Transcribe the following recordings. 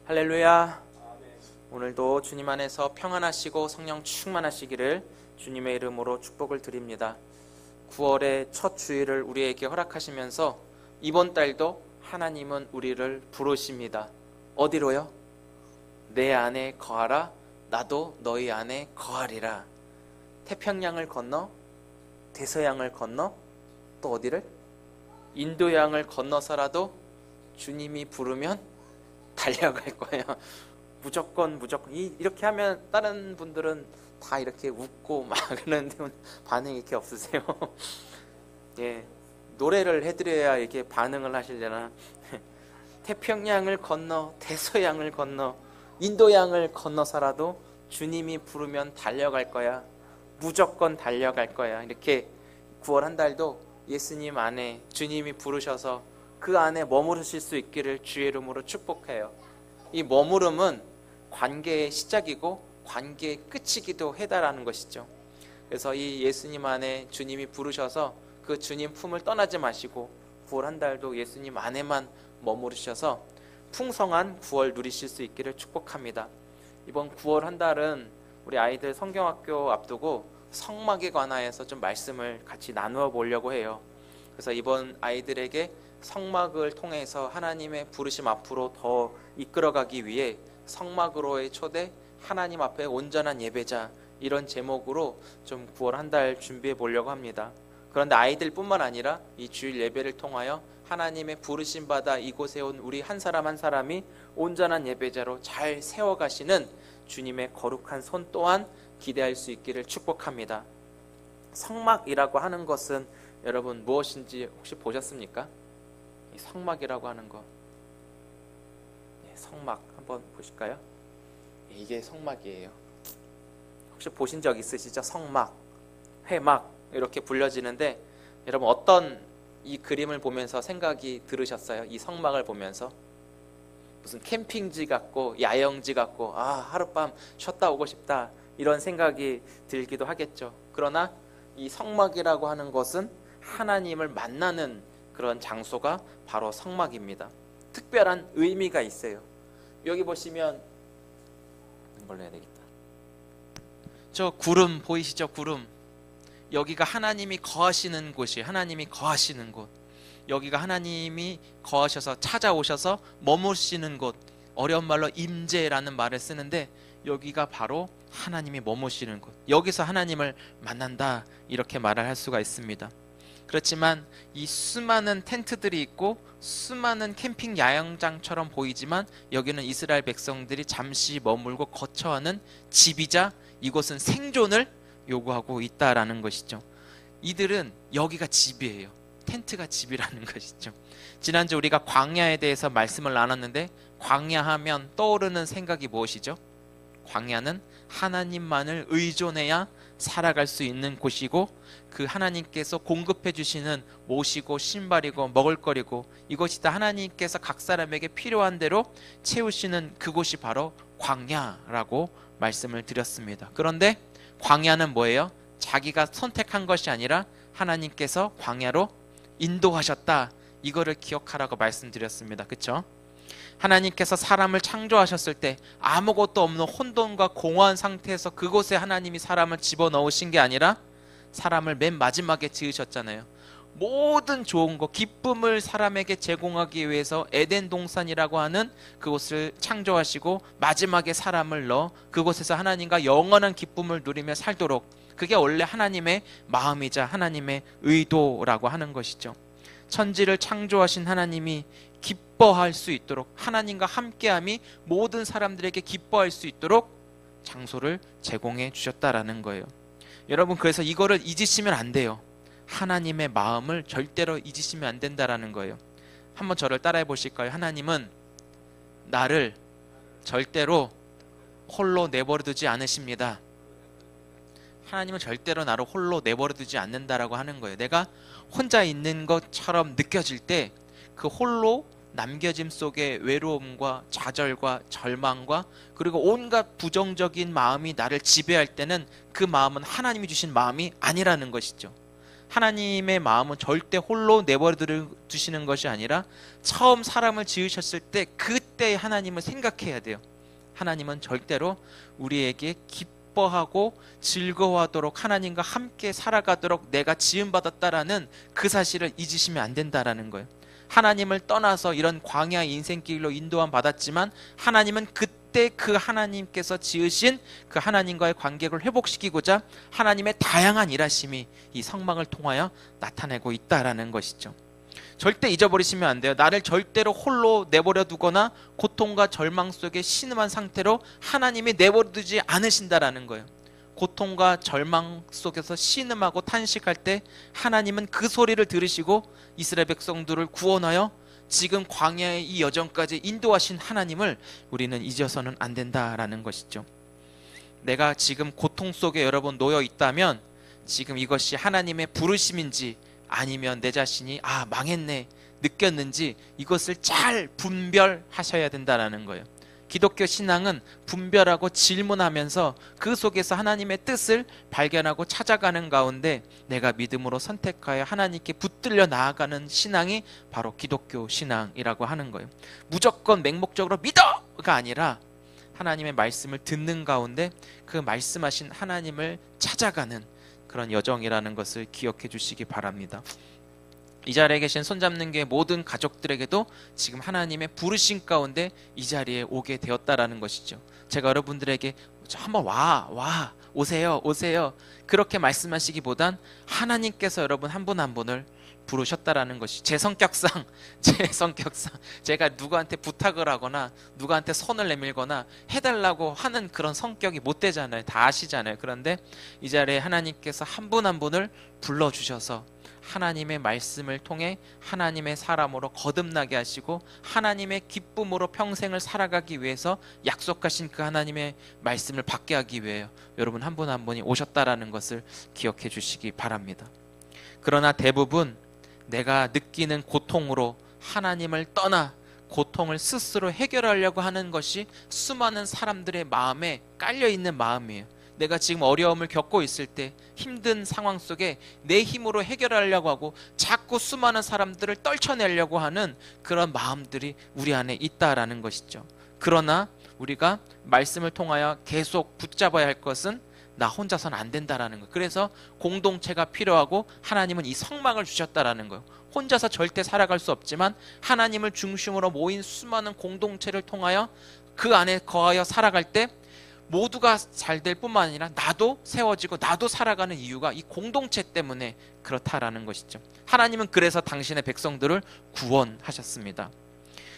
할렐루야. 오늘도 주님 안에서 평안하시고 성령 충만하시기를 주님의 이름으로 축복을 드립니다. 9월의 첫 주일을 우리에게 허락하시면서 이번 달도 하나님은 우리를 부르십니다. 어디로요? 내 안에 거하라. 나도 너희 안에 거하리라. 태평양을 건너 대서양을 건너 또 어디를? 인도양을 건너서라도 주님이 부르면 달려갈 거예요. 무조건 이렇게 하면 다른 분들은 다 이렇게 웃고 막 그러는데 반응이 이렇게 없으세요. 예, 노래를 해드려야 이렇게 반응을 하시려나. 태평양을 건너 대서양을 건너 인도양을 건너서라도 주님이 부르면 달려갈 거야. 무조건 달려갈 거야. 이렇게 9월 한 달도 예수님 안에 주님이 부르셔서 그 안에 머무르실 수 있기를 주의 이름으로 축복해요. 이 머무름은 관계의 시작이고 관계의 끝이기도 해다라는 것이죠. 그래서 이 예수님 안에 주님이 부르셔서 그 주님 품을 떠나지 마시고 9월 한 달도 예수님 안에만 머무르셔서 풍성한 9월 누리실 수 있기를 축복합니다. 이번 9월 한 달은 우리 아이들 성경학교 앞두고 성막에 관하여서 좀 말씀을 같이 나누어 보려고 해요. 그래서 이번 아이들에게 성막을 통해서 하나님의 부르심 앞으로 더 이끌어가기 위해 성막으로의 초대, 하나님 앞에 온전한 예배자, 이런 제목으로 좀 9월 한 달 준비해 보려고 합니다. 그런데 아이들뿐만 아니라 이 주일 예배를 통하여 하나님의 부르심 받아 이곳에 온 우리 한 사람 한 사람이 온전한 예배자로 잘 세워가시는 주님의 거룩한 손 또한 기대할 수 있기를 축복합니다. 성막이라고 하는 것은 여러분 무엇인지 혹시 보셨습니까? 이 성막이라고 하는 것, 성막 한번 보실까요? 이게 성막이에요. 혹시 보신 적 있으시죠? 성막, 회막 이렇게 불려지는데 여러분 어떤 이 그림을 보면서 생각이 들으셨어요? 이 성막을 보면서 무슨 캠핑지 같고 야영지 같고 하룻밤 쉬었다 오고 싶다 이런 생각이 들기도 하겠죠. 그러나 이 성막이라고 하는 것은 하나님을 만나는 그런 장소가 바로 성막입니다. 특별한 의미가 있어요. 여기 보시면 이걸로 해야 되겠다. 저 구름 보이시죠? 구름. 여기가 하나님이 거하시는 곳이에요. 하나님이 거하시는 곳. 여기가 하나님이 거하셔서 찾아오셔서 머무시는 곳. 어려운 말로 임재라는 말을 쓰는데 여기가 바로 하나님이 머무시는 곳. 여기서 하나님을 만난다 이렇게 말을 할 수가 있습니다. 그렇지만 이 수많은 텐트들이 있고 수많은 캠핑 야영장처럼 보이지만 여기는 이스라엘 백성들이 잠시 머물고 거처하는 집이자 이곳은 생존을 요구하고 있다라는 것이죠. 이들은 여기가 집이에요. 텐트가 집이라는 것이죠. 지난주 우리가 광야에 대해서 말씀을 나눴는데 광야하면 떠오르는 생각이 무엇이죠? 광야는 하나님만을 의존해야 살아갈 수 있는 곳이고 그 하나님께서 공급해 주시는 옷이고 신발이고 먹을거리고 이것이 다 하나님께서 각 사람에게 필요한 대로 채우시는 그곳이 바로 광야라고 말씀을 드렸습니다. 그런데 광야는 뭐예요? 자기가 선택한 것이 아니라 하나님께서 광야로 인도하셨다. 이거를 기억하라고 말씀드렸습니다. 그렇죠? 하나님께서 사람을 창조하셨을 때 아무것도 없는 혼돈과 공허한 상태에서 그곳에 하나님이 사람을 집어넣으신 게 아니라 사람을 맨 마지막에 지으셨잖아요. 모든 좋은 것, 기쁨을 사람에게 제공하기 위해서 에덴 동산이라고 하는 그곳을 창조하시고 마지막에 사람을 넣어 그곳에서 하나님과 영원한 기쁨을 누리며 살도록, 그게 원래 하나님의 마음이자 하나님의 의도라고 하는 것이죠. 천지를 창조하신 하나님이 기뻐할 수 있도록, 하나님과 함께함이 모든 사람들에게 기뻐할 수 있도록 장소를 제공해 주셨다라는 거예요. 여러분, 그래서 이거를 잊으시면 안 돼요. 하나님의 마음을 절대로 잊으시면 안 된다라는 거예요. 한번 저를 따라해 보실까요? 하나님은 나를 절대로 홀로 내버려 두지 않으십니다. 하나님은 절대로 나를 홀로 내버려 두지 않는다라고 하는 거예요. 내가 혼자 있는 것처럼 느껴질 때 그 홀로 남겨짐 속의 외로움과 좌절과 절망과 그리고 온갖 부정적인 마음이 나를 지배할 때는 그 마음은 하나님이 주신 마음이 아니라는 것이죠. 하나님의 마음은 절대 홀로 내버려 두시는 것이 아니라 처음 사람을 지으셨을 때 그때 하나님을 생각해야 돼요. 하나님은 절대로 우리에게 기뻐하고 즐거워하도록 하나님과 함께 살아가도록 내가 지음받았다라는 그 사실을 잊으시면 안 된다라는 거예요. 하나님을 떠나서 이런 광야의 인생길로 인도함 받았지만 하나님은 그때 그 하나님께서 지으신 그 하나님과의 관계를 회복시키고자 하나님의 다양한 일하심이 이 성막을 통하여 나타내고 있다라는 것이죠. 절대 잊어버리시면 안 돼요. 나를 절대로 홀로 내버려 두거나 고통과 절망 속에 신음한 상태로 하나님이 내버려 두지 않으신다라는 거예요. 고통과 절망 속에서 신음하고 탄식할 때 하나님은 그 소리를 들으시고 이스라엘 백성들을 구원하여 지금 광야의 이 여정까지 인도하신 하나님을 우리는 잊어서는 안 된다라는 것이죠. 내가 지금 고통 속에 여러분 놓여 있다면 지금 이것이 하나님의 부르심인지 아니면 내 자신이 망했네 느꼈는지 이것을 잘 분별하셔야 된다는 거예요. 기독교 신앙은 분별하고 질문하면서 그 속에서 하나님의 뜻을 발견하고 찾아가는 가운데 내가 믿음으로 선택하여 하나님께 붙들려 나아가는 신앙이 바로 기독교 신앙이라고 하는 거예요. 무조건 맹목적으로 믿어가 아니라 하나님의 말씀을 듣는 가운데 그 말씀하신 하나님을 찾아가는 그런 여정이라는 것을 기억해 주시기 바랍니다. 이 자리에 계신 손잡는 게 모든 가족들에게도 지금 하나님의 부르심 가운데 이 자리에 오게 되었다라는 것이죠. 제가 여러분들에게 한번 오세요 그렇게 말씀하시기보단 하나님께서 여러분 한 분 한 분을 부르셨다라는 것이 제 성격상 제가 누구한테 부탁을 하거나 누구한테 손을 내밀거나 해달라고 하는 그런 성격이 못 되잖아요. 다 아시잖아요. 그런데 이 자리에 하나님께서 한 분 한 분을 불러주셔서 하나님의 말씀을 통해 하나님의 사람으로 거듭나게 하시고 하나님의 기쁨으로 평생을 살아가기 위해서 약속하신 그 하나님의 말씀을 받게 하기 위해 여러분 한 분 한 분이 오셨다라는 것을 기억해 주시기 바랍니다. 그러나 대부분 내가 느끼는 고통으로 하나님을 떠나 고통을 스스로 해결하려고 하는 것이 수많은 사람들의 마음에 깔려있는 마음이에요. 내가 지금 어려움을 겪고 있을 때 힘든 상황 속에 내 힘으로 해결하려고 하고 자꾸 수많은 사람들을 떨쳐내려고 하는 그런 마음들이 우리 안에 있다라는 것이죠. 그러나 우리가 말씀을 통하여 계속 붙잡아야 할 것은 나 혼자서는 안 된다라는 거예요. 그래서 공동체가 필요하고 하나님은 이 성막을 주셨다라는 거예요. 혼자서 절대 살아갈 수 없지만 하나님을 중심으로 모인 수많은 공동체를 통하여 그 안에 거하여 살아갈 때 모두가 잘 될 뿐만 아니라 나도 세워지고 나도 살아가는 이유가 이 공동체 때문에 그렇다라는 것이죠. 하나님은 그래서 당신의 백성들을 구원하셨습니다.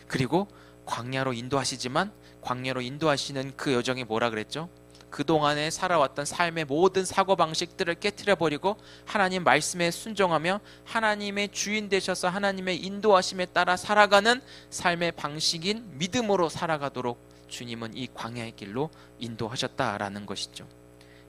그리고 광야로 인도하시지만 광야로 인도하시는 그 여정이 뭐라 그랬죠? 그동안에 살아왔던 삶의 모든 사고방식들을 깨트려버리고 하나님 말씀에 순종하며 하나님의 주인 되셔서 하나님의 인도하심에 따라 살아가는 삶의 방식인 믿음으로 살아가도록 주님은 이 광야의 길로 인도하셨다라는 것이죠.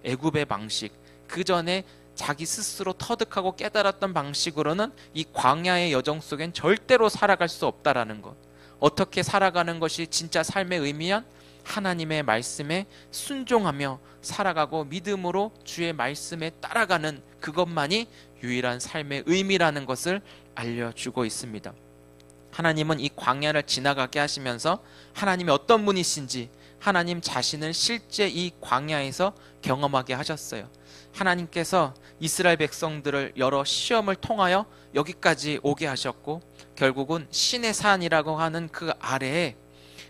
애굽의 방식, 그 전에 자기 스스로 터득하고 깨달았던 방식으로는 이 광야의 여정 속엔 절대로 살아갈 수 없다라는 것. 어떻게 살아가는 것이 진짜 삶의 의미연? 하나님의 말씀에 순종하며 살아가고 믿음으로 주의 말씀에 따라가는 그것만이 유일한 삶의 의미라는 것을 알려주고 있습니다. 하나님은 이 광야를 지나가게 하시면서 하나님이 어떤 분이신지 하나님 자신을 실제 이 광야에서 경험하게 하셨어요. 하나님께서 이스라엘 백성들을 여러 시험을 통하여 여기까지 오게 하셨고 결국은 신의 산이라고 하는 그 아래에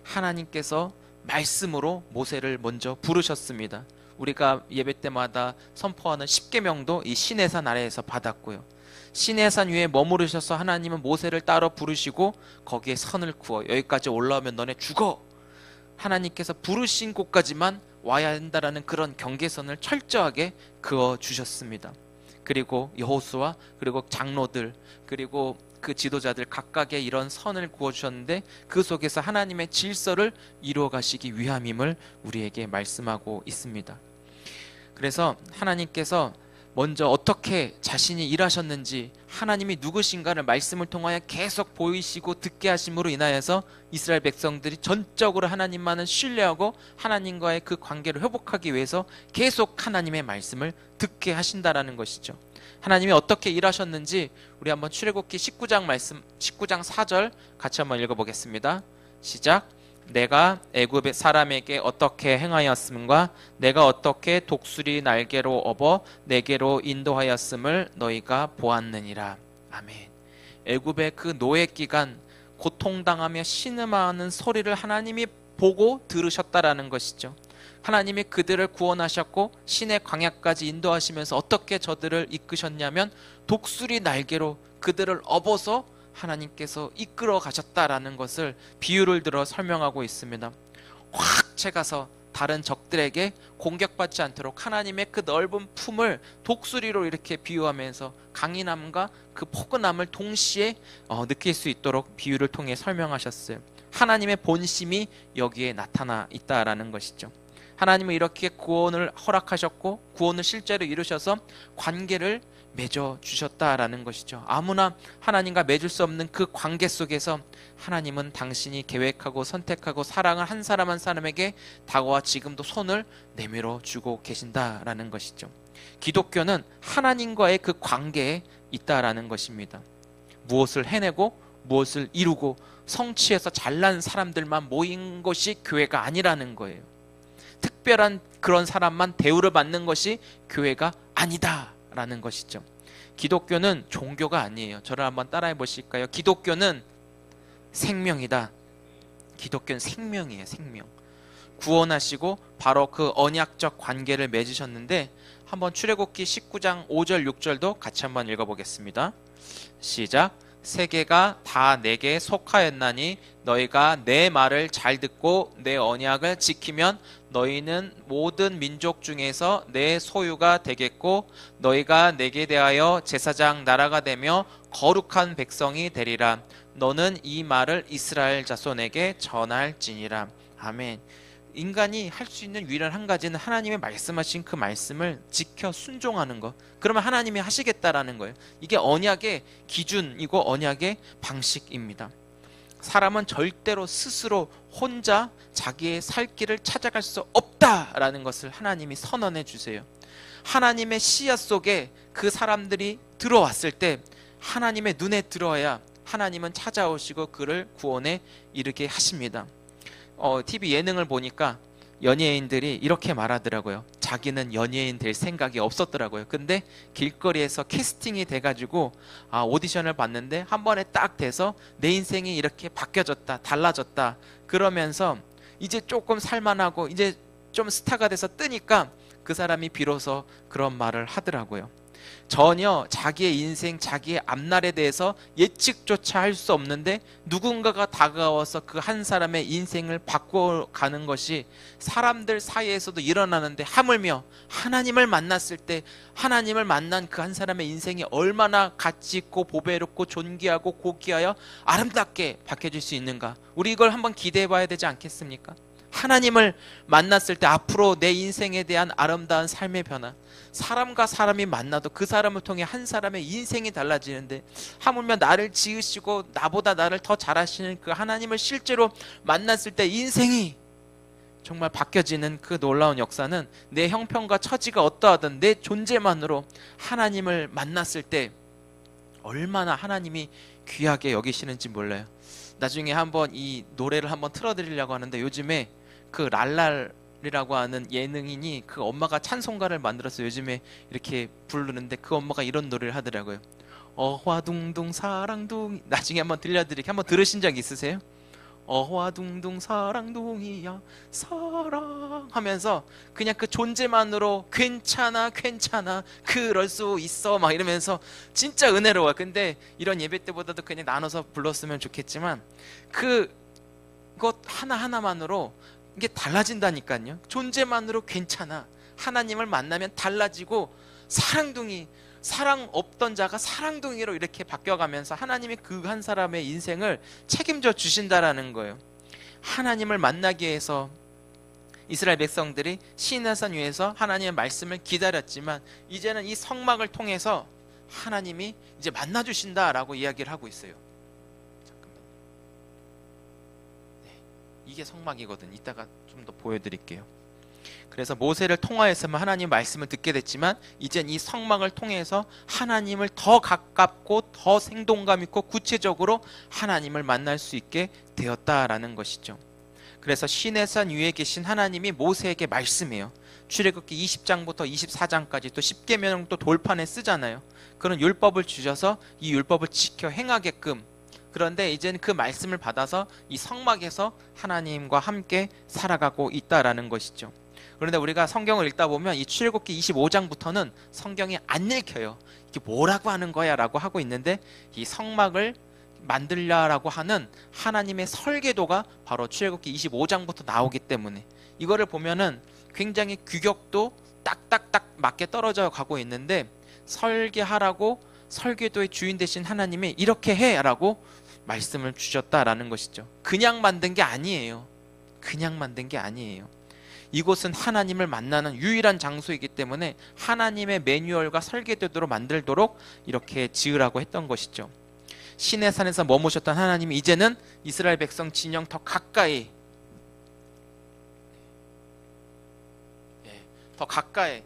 하나님께서 말씀으로 모세를 먼저 부르셨습니다. 우리가 예배 때마다 선포하는 십계명도 이 신의 산 아래에서 받았고요. 신의 산 위에 머무르셔서 하나님은 모세를 따로 부르시고 거기에 선을 그어 여기까지 올라오면 너네 죽어. 하나님께서 부르신 곳까지만 와야 한다라는 그런 경계선을 철저하게 그어 주셨습니다. 그리고 여호수아 그리고 장로들 그리고 그 지도자들 각각의 이런 선을 그어 주셨는데 그 속에서 하나님의 질서를 이루어 가시기 위함임을 우리에게 말씀하고 있습니다. 그래서 하나님께서 먼저 어떻게 자신이 일하셨는지 하나님이 누구신가를 말씀을 통하여 계속 보이시고 듣게 하심으로 인하여서 이스라엘 백성들이 전적으로 하나님만을 신뢰하고 하나님과의 그 관계를 회복하기 위해서 계속 하나님의 말씀을 듣게 하신다라는 것이죠. 하나님이 어떻게 일하셨는지 우리 한번 출애굽기 19장 말씀 19장 4절 같이 한번 읽어보겠습니다. 시작. 내가 애굽 사람에게 어떻게 행하였음과 내가 어떻게 독수리 날개로 업어 내게로 인도하였음을 너희가 보았느니라. 아멘. 애굽의 그 노예 기간 고통당하며 신음하는 소리를 하나님이 보고 들으셨다라는 것이죠. 하나님이 그들을 구원하셨고 신의 광야까지 인도하시면서 어떻게 저들을 이끄셨냐면 독수리 날개로 그들을 업어서 하나님께서 이끌어 가셨다라는 것을 비유를 들어 설명하고 있습니다. 확 채가서 다른 적들에게 공격받지 않도록 하나님의 그 넓은 품을 독수리로 이렇게 비유하면서 강인함과 그 포근함을 동시에 느낄 수 있도록 비유를 통해 설명하셨어요. 하나님의 본심이 여기에 나타나 있다라는 것이죠. 하나님은 이렇게 구원을 허락하셨고 구원을 실제로 이루셔서 관계를 맺어 주셨다라는 것이죠. 아무나 하나님과 맺을 수 없는 그 관계 속에서 하나님은 당신이 계획하고 선택하고 사랑을 한 사람 한 사람에게 다가와 지금도 손을 내밀어 주고 계신다라는 것이죠. 기독교는 하나님과의 그 관계에 있다라는 것입니다. 무엇을 해내고 무엇을 이루고 성취해서 잘난 사람들만 모인 것이 교회가 아니라는 거예요. 특별한 그런 사람만 대우를 받는 것이 교회가 아니다라는 것이죠. 기독교는 종교가 아니에요. 저를 한번 따라해 보실까요? 기독교는 생명이다. 기독교는 생명이에요. 생명. 구원하시고 바로 그 언약적 관계를 맺으셨는데 한번 출애굽기 19장 5절 6절도 같이 한번 읽어보겠습니다. 시작. 세계가 다 내게 속하였나니 너희가 내 말을 잘 듣고 내 언약을 지키면 너희는 모든 민족 중에서 내 소유가 되겠고 너희가 내게 대하여 제사장 나라가 되며 거룩한 백성이 되리라. 너는 이 말을 이스라엘 자손에게 전할지니라. 아멘. 인간이 할 수 있는 유일한 한 가지는 하나님의 말씀하신 그 말씀을 지켜 순종하는 것. 그러면 하나님이 하시겠다라는 거예요. 이게 언약의 기준이고 언약의 방식입니다. 사람은 절대로 스스로 혼자 자기의 살 길을 찾아갈 수 없다라는 것을 하나님이 선언해 주세요. 하나님의 시야 속에 그 사람들이 들어왔을 때 하나님의 눈에 들어야 하나님은 찾아오시고 그를 구원에 이르게 하십니다. TV 예능을 보니까 연예인들이 이렇게 말하더라고요. 자기는 연예인 될 생각이 없었더라고요. 근데 길거리에서 캐스팅이 돼가지고 오디션을 봤는데 한 번에 딱 돼서 내 인생이 이렇게 바뀌어졌다, 달라졌다. 그러면서 이제 조금 살만하고 이제 좀 스타가 돼서 뜨니까 그 사람이 비로소 그런 말을 하더라고요. 전혀 자기의 인생, 자기의 앞날에 대해서 예측조차 할 수 없는데 누군가가 다가와서 그 한 사람의 인생을 바꿔가는 것이 사람들 사이에서도 일어나는데 하물며 하나님을 만났을 때 하나님을 만난 그 한 사람의 인생이 얼마나 가치 있고 보배롭고 존귀하고 고귀하여 아름답게 바뀌어질 수 있는가. 우리 이걸 한번 기대해 봐야 되지 않겠습니까? 하나님을 만났을 때 앞으로 내 인생에 대한 아름다운 삶의 변화, 사람과 사람이 만나도 그 사람을 통해 한 사람의 인생이 달라지는데 하물며 나를 지으시고 나보다 나를 더 잘하시는 그 하나님을 실제로 만났을 때 인생이 정말 바뀌어지는 그 놀라운 역사는 내 형편과 처지가 어떠하든 내 존재만으로 하나님을 만났을 때 얼마나 하나님이 귀하게 여기시는지 몰라요. 나중에 한번 이 노래를 한번 틀어드리려고 하는데 요즘에 그 랄랄이라고 하는 예능인이 그 엄마가 찬송가를 만들어서 요즘에 이렇게 부르는데 그 엄마가 이런 노래를 하더라고요. 어화둥둥 사랑둥이. 나중에 한번 들려드릴게요. 한번 들으신 적 있으세요? 어화둥둥 사랑둥이야 사랑 하면서 그냥 그 존재만으로 괜찮아 괜찮아 그럴 수 있어 막 이러면서 진짜 은혜로워요. 근데 이런 예배 때보다도 그냥 나눠서 불렀으면 좋겠지만 그것 하나하나만으로 이게 달라진다니까요. 존재만으로 괜찮아. 하나님을 만나면 달라지고 사랑둥이, 사랑 없던 자가 사랑둥이로 이렇게 바뀌어가면서 하나님이 그 한 사람의 인생을 책임져 주신다라는 거예요. 하나님을 만나기 위해서 이스라엘 백성들이 시내산 위에서 하나님의 말씀을 기다렸지만 이제는 이 성막을 통해서 하나님이 이제 만나 주신다라고 이야기를 하고 있어요. 이게 성막이거든. 이따가 좀 더 보여드릴게요. 그래서 모세를 통하여서만 하나님 말씀을 듣게 됐지만 이젠 이 성막을 통해서 하나님을 더 가깝고 더 생동감 있고 구체적으로 하나님을 만날 수 있게 되었다라는 것이죠. 그래서 시내산 위에 계신 하나님이 모세에게 말씀해요. 출애굽기 20장부터 24장까지 또 십계명도 돌판에 쓰잖아요. 그런 율법을 주셔서 이 율법을 지켜 행하게끔. 그런데 이제는 그 말씀을 받아서 이 성막에서 하나님과 함께 살아가고 있다라는 것이죠. 그런데 우리가 성경을 읽다 보면 이 출애굽기 25장부터는 성경이 안 읽혀요. 이게 뭐라고 하는 거야 라고 하고 있는데, 이 성막을 만들려라고 하는 하나님의 설계도가 바로 출애굽기 25장부터 나오기 때문에 이거를 보면은 굉장히 규격도 딱딱딱 맞게 떨어져 가고 있는데, 설계하라고 설계도의 주인 되신 하나님이 이렇게 해라고 말씀을 주셨다라는 것이죠. 그냥 만든 게 아니에요. 그냥 만든 게 아니에요. 이곳은 하나님을 만나는 유일한 장소이기 때문에 하나님의 매뉴얼과 설계도대로 만들도록 이렇게 지으라고 했던 것이죠. 시내산에서 머무셨던 하나님이 이제는 이스라엘 백성 진영 더 가까이, 더 가까이,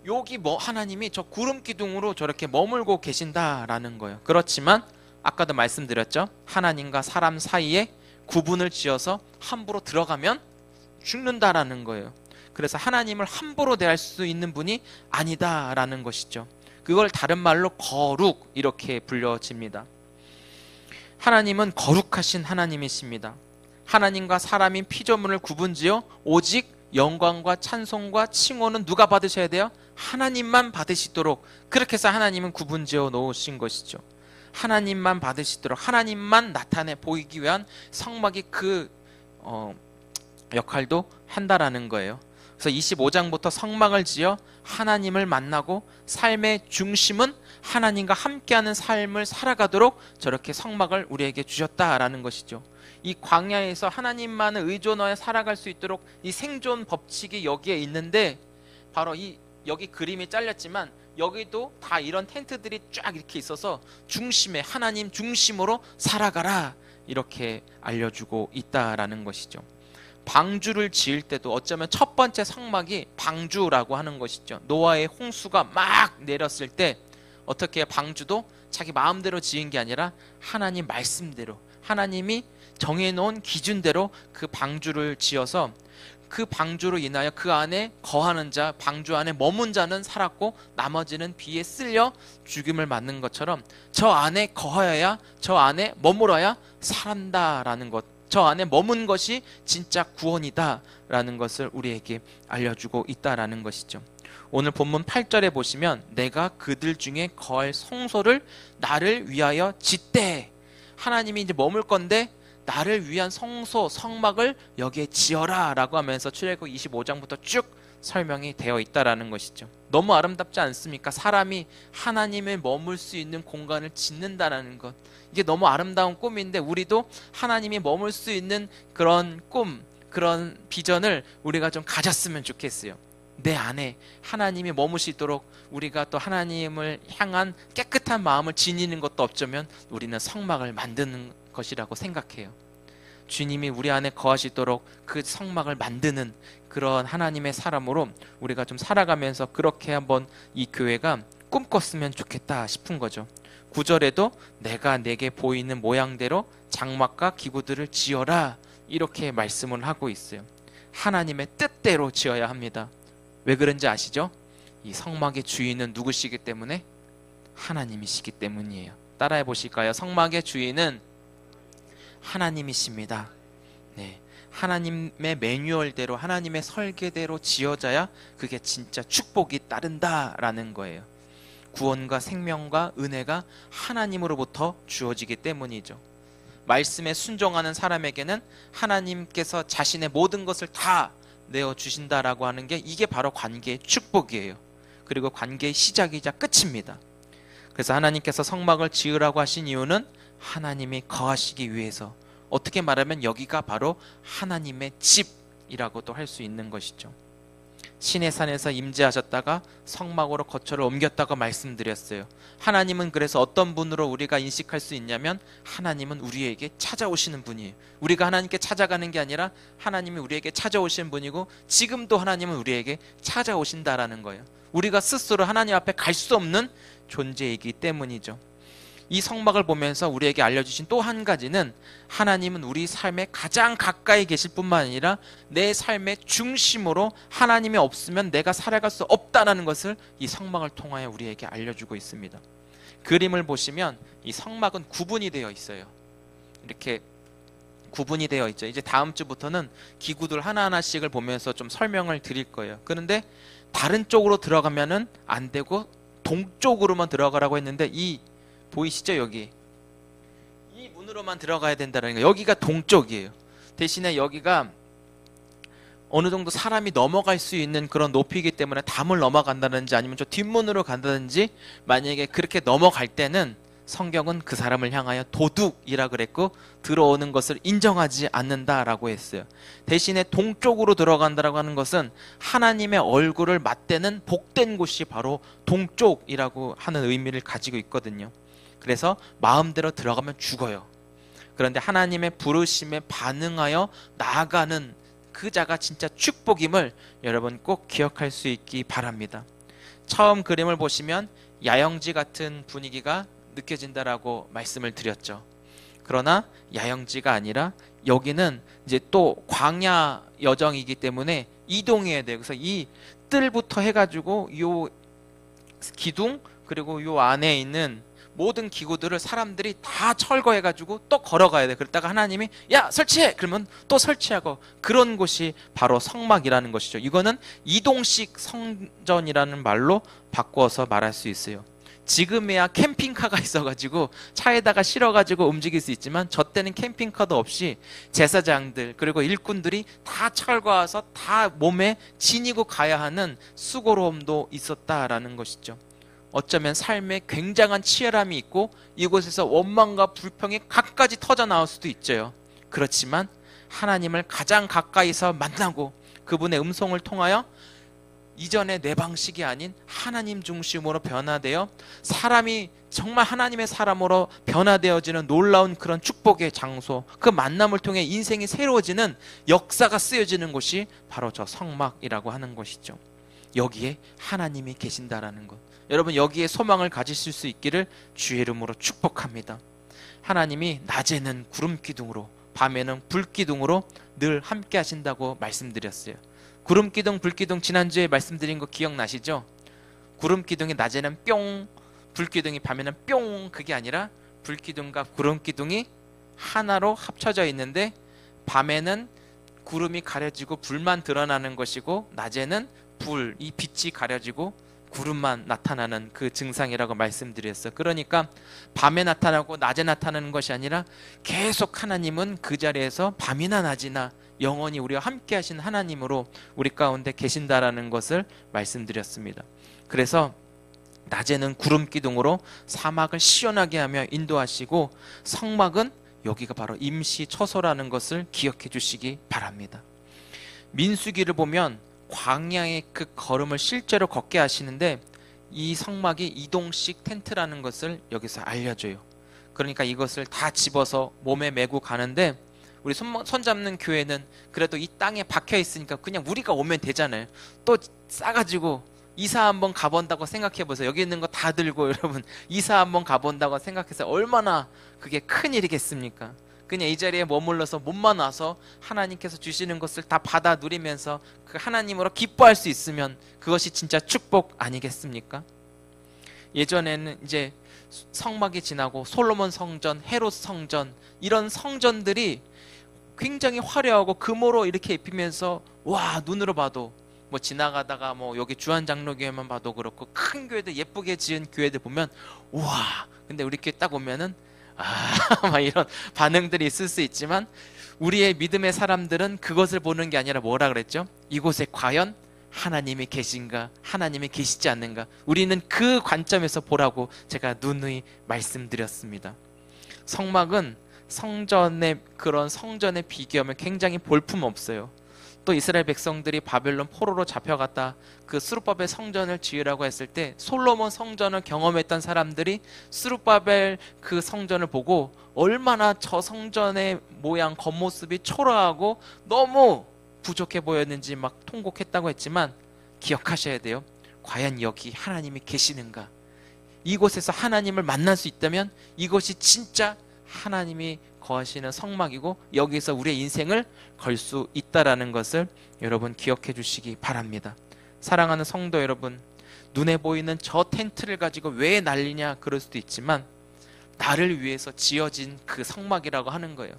여기 하나님이 저 구름 기둥으로 저렇게 머물고 계신다라는 거예요. 그렇지만 아까도 말씀드렸죠. 하나님과 사람 사이에 구분을 지어서 함부로 들어가면 죽는다라는 거예요. 그래서 하나님을 함부로 대할 수 있는 분이 아니다라는 것이죠. 그걸 다른 말로 거룩 이렇게 불려집니다. 하나님은 거룩하신 하나님이십니다. 하나님과 사람인 피조물을 구분지어 오직 영광과 찬송과 칭호는 누가 받으셔야 돼요? 하나님만 받으시도록, 그렇게 해서 하나님은 구분지어 놓으신 것이죠. 하나님만 받으시도록, 하나님만 나타내 보이기 위한 성막이 그 역할도 한다라는 거예요. 그래서 25장부터 성막을 지어 하나님을 만나고 삶의 중심은 하나님과 함께하는 삶을 살아가도록 저렇게 성막을 우리에게 주셨다라는 것이죠. 이 광야에서 하나님만을 의존하여 살아갈 수 있도록 이 생존 법칙이 여기에 있는데, 바로 여기 그림이 잘렸지만 여기도 다 이런 텐트들이 쫙 이렇게 있어서 중심에, 하나님 중심으로 살아가라 이렇게 알려주고 있다라는 것이죠. 방주를 지을 때도 어쩌면 첫 번째 성막이 방주라고 하는 것이죠. 노아의 홍수가 막 내렸을 때 어떻게 방주도 자기 마음대로 지은 게 아니라 하나님 말씀대로, 하나님이 정해놓은 기준대로 그 방주를 지어서 그 방주로 인하여 그 안에 거하는 자, 방주 안에 머문 자는 살았고 나머지는 비에 쓸려 죽임을 맞는 것처럼 저 안에 거하여야, 저 안에 머물어야 살한다라는 것, 저 안에 머문 것이 진짜 구원이다 라는 것을 우리에게 알려주고 있다라는 것이죠. 오늘 본문 8절에 보시면 내가 그들 중에 거할 성소를 나를 위하여 짓되, 하나님이 이제 머물 건데 나를 위한 성소, 성막을 여기에 지어라 라고 하면서 출애굽 25장부터 쭉 설명이 되어 있다라는 것이죠. 너무 아름답지 않습니까? 사람이 하나님을 머물 수 있는 공간을 짓는다라는 것, 이게 너무 아름다운 꿈인데 우리도 하나님이 머물 수 있는 그런 꿈, 그런 비전을 우리가 좀 가졌으면 좋겠어요. 내 안에 하나님이 머무시도록 우리가 또 하나님을 향한 깨끗한 마음을 지니는 것도 어쩌면 우리는 성막을 만드는 것이라고 생각해요. 주님이 우리 안에 거하시도록 그 성막을 만드는 그런 하나님의 사람으로 우리가 좀 살아가면서 그렇게 한번 이 교회가 꿈꿨으면 좋겠다 싶은 거죠. 9절에도 내가 내게 보이는 모양대로 장막과 기구들을 지어라 이렇게 말씀을 하고 있어요. 하나님의 뜻대로 지어야 합니다. 왜 그런지 아시죠? 이 성막의 주인은 누구시기 때문에? 하나님이시기 때문이에요. 따라해 보실까요? 성막의 주인은 하나님이십니다. 네, 하나님의 매뉴얼대로, 하나님의 설계대로 지어져야 그게 진짜 축복이 따른다라는 거예요. 구원과 생명과 은혜가 하나님으로부터 주어지기 때문이죠. 말씀에 순종하는 사람에게는 하나님께서 자신의 모든 것을 다 내어주신다라고 하는 게, 이게 바로 관계의 축복이에요. 그리고 관계의 시작이자 끝입니다. 그래서 하나님께서 성막을 지으라고 하신 이유는 하나님이 거하시기 위해서, 어떻게 말하면 여기가 바로 하나님의 집이라고도 할 수 있는 것이죠. 시내산에서 임재하셨다가 성막으로 거처를 옮겼다고 말씀드렸어요. 하나님은 그래서 어떤 분으로 우리가 인식할 수 있냐면 하나님은 우리에게 찾아오시는 분이에요. 우리가 하나님께 찾아가는 게 아니라 하나님이 우리에게 찾아오시는 분이고 지금도 하나님은 우리에게 찾아오신다라는 거예요. 우리가 스스로 하나님 앞에 갈 수 없는 존재이기 때문이죠. 이 성막을 보면서 우리에게 알려주신 또 한 가지는 하나님은 우리 삶에 가장 가까이 계실 뿐만 아니라 내 삶의 중심으로 하나님이 없으면 내가 살아갈 수 없다는 것을 이 성막을 통하여 우리에게 알려주고 있습니다. 그림을 보시면 이 성막은 구분이 되어 있어요. 이렇게 구분이 되어 있죠. 이제 다음 주부터는 기구들 하나하나씩을 보면서 좀 설명을 드릴 거예요. 그런데 다른 쪽으로 들어가면은 안 되고 동쪽으로만 들어가라고 했는데 이 보이시죠? 여기 이 문으로만 들어가야 된다는 거예요. 여기가 동쪽이에요. 대신에 여기가 어느 정도 사람이 넘어갈 수 있는 그런 높이이기 때문에 담을 넘어간다든지 아니면 저 뒷문으로 간다든지 만약에 그렇게 넘어갈 때는 성경은 그 사람을 향하여 도둑이라 그랬고 들어오는 것을 인정하지 않는다라고 했어요. 대신에 동쪽으로 들어간다라고 하는 것은 하나님의 얼굴을 맞대는 복된 곳이 바로 동쪽이라고 하는 의미를 가지고 있거든요. 그래서 마음대로 들어가면 죽어요. 그런데 하나님의 부르심에 반응하여 나아가는 그 자가 진짜 축복임을 여러분 꼭 기억할 수 있기 바랍니다. 처음 그림을 보시면 야영지 같은 분위기가 느껴진다라고 말씀을 드렸죠. 그러나 야영지가 아니라 여기는 이제 또 광야 여정이기 때문에 이동해야 돼요. 그래서 이 뜰부터 해가지고 요 기둥 그리고 요 안에 있는 모든 기구들을 사람들이 다 철거해가지고 또 걸어가야 돼. 그러다가 하나님이 야 설치해! 그러면 또 설치하고 그런 곳이 바로 성막이라는 것이죠. 이거는 이동식 성전이라는 말로 바꿔서 말할 수 있어요. 지금에야 캠핑카가 있어가지고 차에다가 실어가지고 움직일 수 있지만 저 때는 캠핑카도 없이 제사장들 그리고 일꾼들이 다 철거해서 다 몸에 지니고 가야 하는 수고로움도 있었다라는 것이죠. 어쩌면 삶에 굉장한 치열함이 있고 이곳에서 원망과 불평이 갖가지 터져 나올 수도 있죠. 그렇지만 하나님을 가장 가까이서 만나고 그분의 음성을 통하여 이전의 내 방식이 아닌 하나님 중심으로 변화되어 사람이 정말 하나님의 사람으로 변화되어지는 놀라운 그런 축복의 장소, 그 만남을 통해 인생이 새로워지는 역사가 쓰여지는 곳이 바로 저 성막이라고 하는 것이죠. 여기에 하나님이 계신다라는 것, 여러분 여기에 소망을 가지실 수 있기를 주의 이름으로 축복합니다. 하나님이 낮에는 구름 기둥으로 밤에는 불 기둥으로 늘 함께 하신다고 말씀드렸어요. 구름 기둥, 불 기둥 지난주에 말씀드린 거 기억나시죠? 구름 기둥이 낮에는 뿅, 불 기둥이 밤에는 뿅, 그게 아니라 불 기둥과 구름 기둥이 하나로 합쳐져 있는데 밤에는 구름이 가려지고 불만 드러나는 것이고 낮에는 불, 이 빛이 가려지고 구름만 나타나는 그 증상이라고 말씀드렸어요. 그러니까 밤에 나타나고 낮에 나타나는 것이 아니라 계속 하나님은 그 자리에서 밤이나 낮이나 영원히 우리와 함께 하신 하나님으로 우리 가운데 계신다라는 것을 말씀드렸습니다. 그래서 낮에는 구름 기둥으로 사막을 시원하게 하며 인도하시고 성막은 여기가 바로 임시 처소라는 것을 기억해 주시기 바랍니다. 민수기를 보면 광야의 그 걸음을 실제로 걷게 하시는데 이 성막이 이동식 텐트라는 것을 여기서 알려줘요. 그러니까 이것을 다 집어서 몸에 메고 가는데 우리 손 잡는 교회는 그래도 이 땅에 박혀 있으니까 그냥 우리가 오면 되잖아요. 또 싸가지고 이사 한번 가본다고 생각해 보세요. 여기 있는 거 다 들고 여러분 이사 한번 가본다고 생각해서 얼마나 그게 큰 일이겠습니까? 그냥 이 자리에 머물러서 몸만 와서 하나님께서 주시는 것을 다 받아 누리면서 그 하나님으로 기뻐할 수 있으면 그것이 진짜 축복 아니겠습니까? 예전에는 이제 성막이 지나고 솔로몬 성전, 헤롯 성전 이런 성전들이 굉장히 화려하고 금으로 이렇게 입히면서 와 눈으로 봐도 뭐 지나가다가 뭐 여기 주한장로교회만 봐도 그렇고 큰 교회들 예쁘게 지은 교회들 보면 와 근데 우리 교회 딱 오면은 막 이런 반응들이 있을 수 있지만 우리의 믿음의 사람들은 그것을 보는 게 아니라 뭐라 그랬죠? 이곳에 과연 하나님이 계신가 하나님이 계시지 않는가 우리는 그 관점에서 보라고 제가 누누이 말씀드렸습니다. 성막은 성전의 그런 성전에 비교하면 굉장히 볼품없어요. 또 이스라엘 백성들이 바벨론 포로로 잡혀갔다 그 스룹바벨 성전을 지으라고 했을 때 솔로몬 성전을 경험했던 사람들이 스룹바벨 그 성전을 보고 얼마나 저 성전의 모양 겉모습이 초라하고 너무 부족해 보였는지 막 통곡했다고 했지만 기억하셔야 돼요. 과연 여기 하나님이 계시는가? 이곳에서 하나님을 만날 수 있다면 이것이 진짜 하나님이 거하시는 성막이고 여기서 우리의 인생을 걸 수 있다라는 것을 여러분 기억해 주시기 바랍니다. 사랑하는 성도 여러분, 눈에 보이는 저 텐트를 가지고 왜 난리냐 그럴 수도 있지만 나를 위해서 지어진 그 성막이라고 하는 거예요.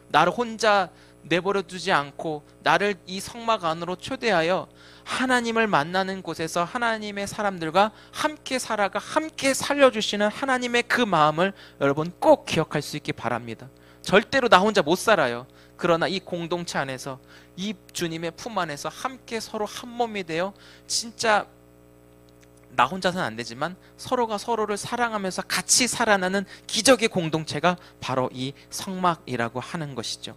나를 혼자 내버려 두지 않고 나를 이 성막 안으로 초대하여 하나님을 만나는 곳에서 하나님의 사람들과 함께 살아가 함께 살려주시는 하나님의 그 마음을 여러분 꼭 기억할 수 있기 바랍니다. 절대로 나 혼자 못 살아요. 그러나 이 공동체 안에서 이 주님의 품 안에서 함께 서로 한 몸이 되어 진짜 나 혼자서는 안 되지만 서로가 서로를 사랑하면서 같이 살아나는 기적의 공동체가 바로 이 성막이라고 하는 것이죠.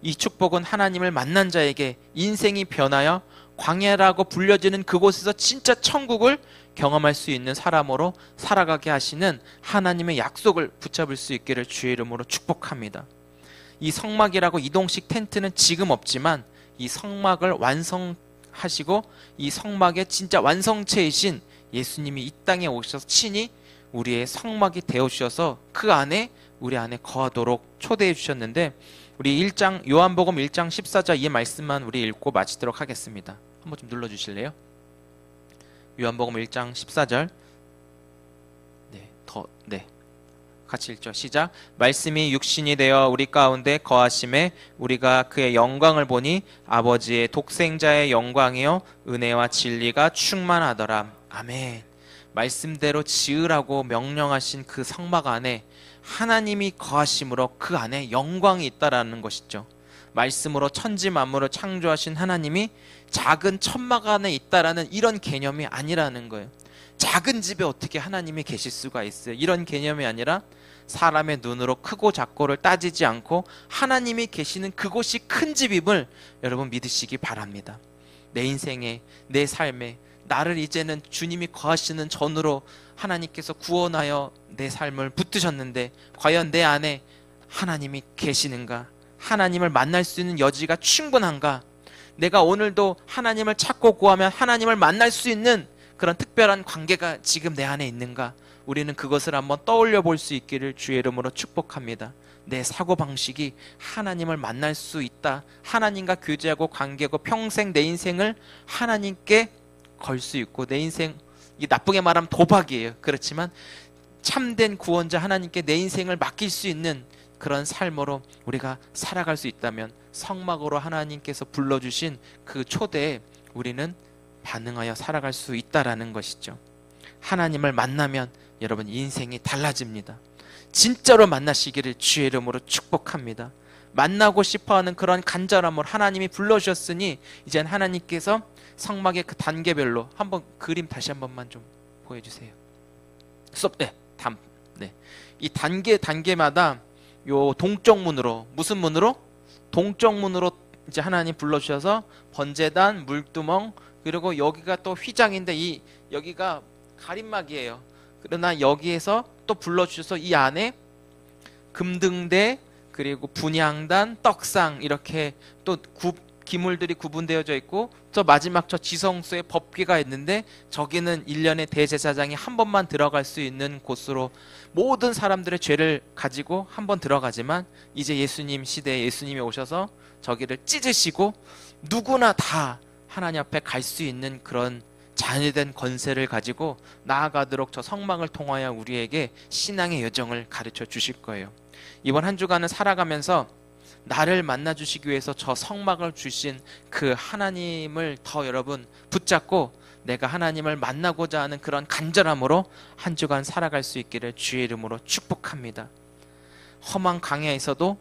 이 축복은 하나님을 만난 자에게 인생이 변하여 광야라고 불려지는 그곳에서 진짜 천국을 경험할 수 있는 사람으로 살아가게 하시는 하나님의 약속을 붙잡을 수 있기를 주의 이름으로 축복합니다. 이 성막이라고 이동식 텐트는 지금 없지만 이 성막을 완성하시고 이 성막의 진짜 완성체이신 예수님이 이 땅에 오셔서 친히 우리의 성막이 되어주셔서 그 안에 우리 안에 거하도록 초대해 주셨는데 우리 요한복음 1장 14절 이 말씀만 우리 읽고 마치도록 하겠습니다. 한번 좀 눌러주실래요? 요한복음 1장 14절 같이 읽죠. 시작. 말씀이 육신이 되어 우리 가운데 거하심에 우리가 그의 영광을 보니 아버지의 독생자의 영광이요 은혜와 진리가 충만하더라. 아멘. 말씀대로 지으라고 명령하신 그 성막 안에 하나님이 거하심으로 그 안에 영광이 있다라는 것이죠. 말씀으로 천지 만물을 창조하신 하나님이 작은 천막 안에 있다라는 이런 개념이 아니라는 거예요. 작은 집에 어떻게 하나님이 계실 수가 있어요? 이런 개념이 아니라 사람의 눈으로 크고 작고를 따지지 않고 하나님이 계시는 그곳이 큰 집임을 여러분 믿으시기 바랍니다. 내 인생에, 내 삶에 나를 이제는 주님이 거하시는 전으로 하나님께서 구원하여 내 삶을 붙드셨는데 과연 내 안에 하나님이 계시는가? 하나님을 만날 수 있는 여지가 충분한가? 내가 오늘도 하나님을 찾고 구하면 하나님을 만날 수 있는 그런 특별한 관계가 지금 내 안에 있는가? 우리는 그것을 한번 떠올려 볼 수 있기를 주의 이름으로 축복합니다. 내 사고방식이 하나님을 만날 수 있다. 하나님과 교제하고 관계하고 평생 내 인생을 하나님께 걸 수 있고 내 인생, 이 나쁘게 말하면 도박이에요. 그렇지만 참된 구원자 하나님께 내 인생을 맡길 수 있는 그런 삶으로 우리가 살아갈 수 있다면 성막으로 하나님께서 불러주신 그 초대에 우리는 반응하여 살아갈 수 있다라는 것이죠. 하나님을 만나면 여러분 인생이 달라집니다. 진짜로 만나시기를 주의 이름으로 축복합니다. 만나고 싶어하는 그런 간절함을 하나님이 불러주셨으니 이젠 하나님께서 성막의 그 단계별로 한번 그림 다시 한 번만 좀 보여주세요. 이 단계마다 요 동쪽 문으로, 무슨 문으로? 동쪽 문으로 이제 하나님 불러주셔서 번제단, 물두멍, 그리고 여기가 또 휘장인데 여기가 가림막이에요. 그러나 여기에서 또 불러주셔서 이 안에 금등대, 그리고 분향단, 떡상 이렇게 또 기물들이 구분되어져 있고 저 마지막 저 지성소에 법궤가 있는데 저기는 1년에 대제사장이 한 번만 들어갈 수 있는 곳으로 모든 사람들의 죄를 가지고 한 번 들어가지만 이제 예수님 시대에 예수님이 오셔서 저기를 찢으시고 누구나 다 하나님 앞에 갈 수 있는 그런 자녀된 권세를 가지고 나아가도록 저 성막을 통하여 우리에게 신앙의 여정을 가르쳐 주실 거예요. 이번 한 주간은 살아가면서 나를 만나주시기 위해서 저 성막을 주신 그 하나님을 더 여러분 붙잡고 내가 하나님을 만나고자 하는 그런 간절함으로 한 주간 살아갈 수 있기를 주의 이름으로 축복합니다. 험한 광야에서도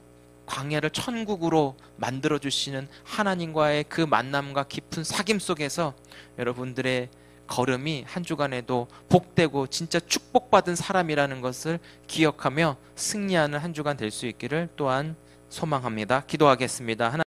광야를 천국으로 만들어주시는 하나님과의 그 만남과 깊은 사귐 속에서 여러분들의 걸음이 한 주간에도 복되고 진짜 축복받은 사람이라는 것을 기억하며 승리하는 한 주간 될 수 있기를 또한 소망합니다. 기도하겠습니다.